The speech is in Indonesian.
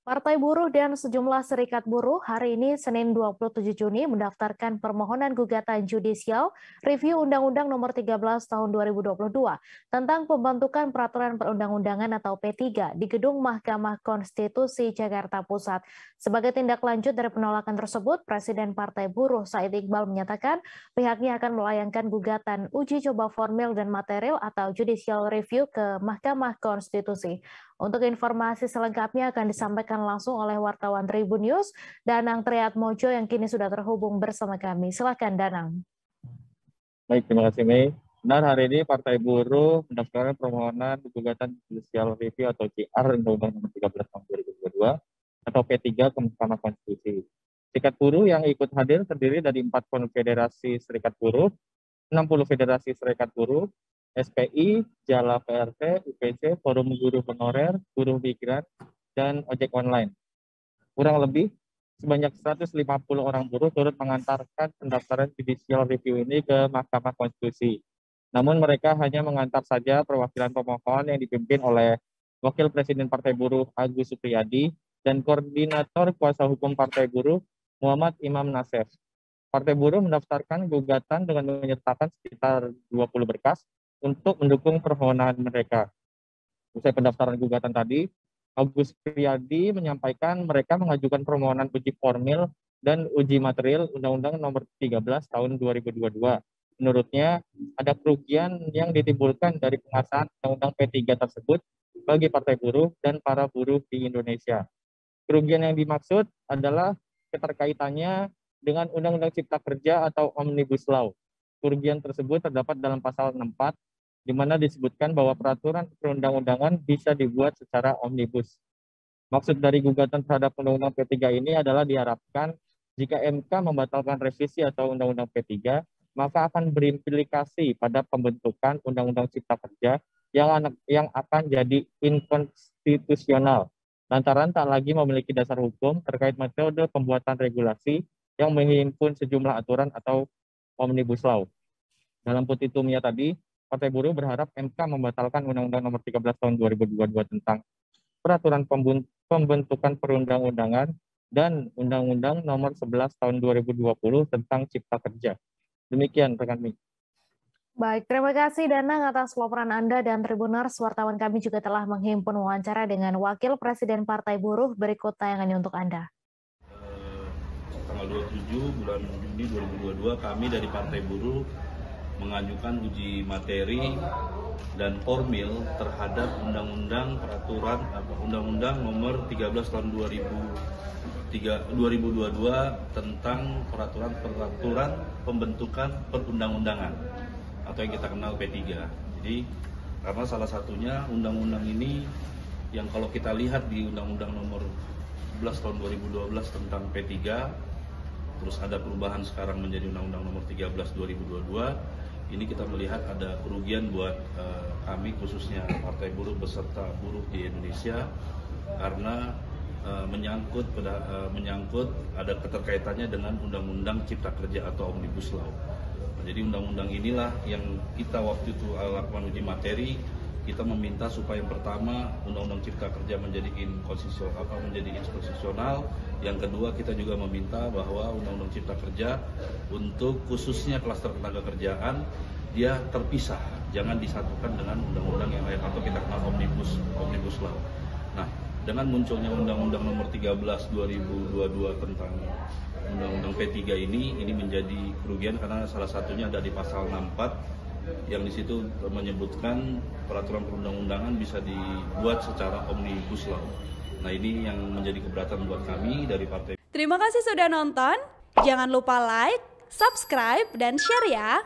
Partai Buruh dan sejumlah serikat buruh hari ini Senin 27 Juni mendaftarkan permohonan gugatan judicial review Undang-Undang Nomor 13 Tahun 2022 tentang pembentukan peraturan perundang-undangan atau P3 di Gedung Mahkamah Konstitusi Jakarta Pusat. Sebagai tindak lanjut dari penolakan tersebut, Presiden Partai Buruh Said Iqbal menyatakan pihaknya akan melayangkan gugatan uji coba formil dan material atau judicial review ke Mahkamah Konstitusi. Untuk informasi selengkapnya akan disampaikan langsung oleh wartawan Tribun News, Danang Triatmojo yang kini sudah terhubung bersama kami. Silakan Danang. Baik, terima kasih Mei. Benar, hari ini Partai Buruh mendaftarkan permohonan gugatan judicial review atau JR Undang-Undang Nomor 13 Tahun 2022 atau P3 ke Mahkamah Konstitusi. Serikat buruh yang ikut hadir terdiri dari 4 konfederasi serikat buruh, 60 federasi serikat buruh, SPI, Jala PRT, UPC, Forum Guru Honorer, Buruh Migran, dan ojek online. Kurang lebih sebanyak 150 orang buruh turut mengantarkan pendaftaran judicial review ini ke Mahkamah Konstitusi. Namun mereka hanya mengantar saja perwakilan pemohon yang dipimpin oleh Wakil Presiden Partai Buruh Agus Supriyadi dan Koordinator Kuasa Hukum Partai Buruh Muhammad Imam Nasef. Partai Buruh mendaftarkan gugatan dengan menyertakan sekitar 20 berkas untuk mendukung permohonan mereka. Usai pendaftaran gugatan tadi, Agus Supriyadi menyampaikan mereka mengajukan permohonan uji formil dan uji material Undang-Undang Nomor 13 Tahun 2022. Menurutnya, ada kerugian yang ditimbulkan dari pengesahan Undang-Undang P3 tersebut bagi Partai Buruh dan para buruh di Indonesia. Kerugian yang dimaksud adalah keterkaitannya dengan Undang-Undang Cipta Kerja atau Omnibus Law. Kerugian tersebut terdapat dalam pasal 64, di mana disebutkan bahwa peraturan perundang-undangan bisa dibuat secara omnibus. Maksud dari gugatan terhadap Undang-Undang P3 ini adalah diharapkan jika MK membatalkan revisi atau Undang-Undang P3, maka akan berimplikasi pada pembentukan Undang-Undang Cipta Kerja yang akan jadi inkonstitusional, lantaran tak lagi memiliki dasar hukum terkait metode pembuatan regulasi yang menghimpun sejumlah aturan atau Omnibus Law. Dalam petitumnya tadi, Partai Buruh berharap MK membatalkan Undang-Undang Nomor 13 Tahun 2022 tentang peraturan pembentukan perundang-undangan dan Undang-Undang Nomor 11 Tahun 2020 tentang Cipta Kerja. Demikian rekan Mi. Baik, terima kasih Danang atas laporan Anda dan Tribuners. Wartawan kami juga telah menghimpun wawancara dengan Wakil Presiden Partai Buruh. Berikut tayangannya untuk Anda. Tanggal 27 bulan Juni 2022 kami dari Partai Buruh mengajukan uji materi dan formil terhadap Undang-Undang Nomor 13 Tahun 2022 tentang peraturan pembentukan perundang-undangan atau yang kita kenal P3. Jadi karena salah satunya undang-undang ini yang kalau kita lihat di Undang-Undang Nomor 11 Tahun 2012 tentang P3, terus ada perubahan sekarang menjadi Undang-Undang Nomor 13 2022. Ini kita melihat ada kerugian buat kami khususnya Partai Buruh beserta buruh di Indonesia karena menyangkut ada keterkaitannya dengan Undang-Undang Cipta Kerja atau Omnibus Law. Jadi undang-undang inilah yang kita waktu itu lakukan uji materi. Kita meminta supaya yang pertama Undang-Undang Cipta Kerja menjadi inkonstitusional. Yang kedua kita juga meminta bahwa Undang-Undang Cipta Kerja untuk khususnya klaster tenaga kerjaan dia terpisah, jangan disatukan dengan undang-undang yang lain atau kita kenal Omnibus Law. Nah, dengan munculnya Undang-Undang Nomor 13 2022 tentang Undang-Undang P3 ini menjadi kerugian karena salah satunya ada di pasal 64 yang di situ menyebutkan peraturan perundang-undangan bisa dibuat secara Omnibus Law. Nah, ini yang menjadi keberatan buat kami dari Partai. Terima kasih sudah nonton. Jangan lupa like, subscribe, dan share ya.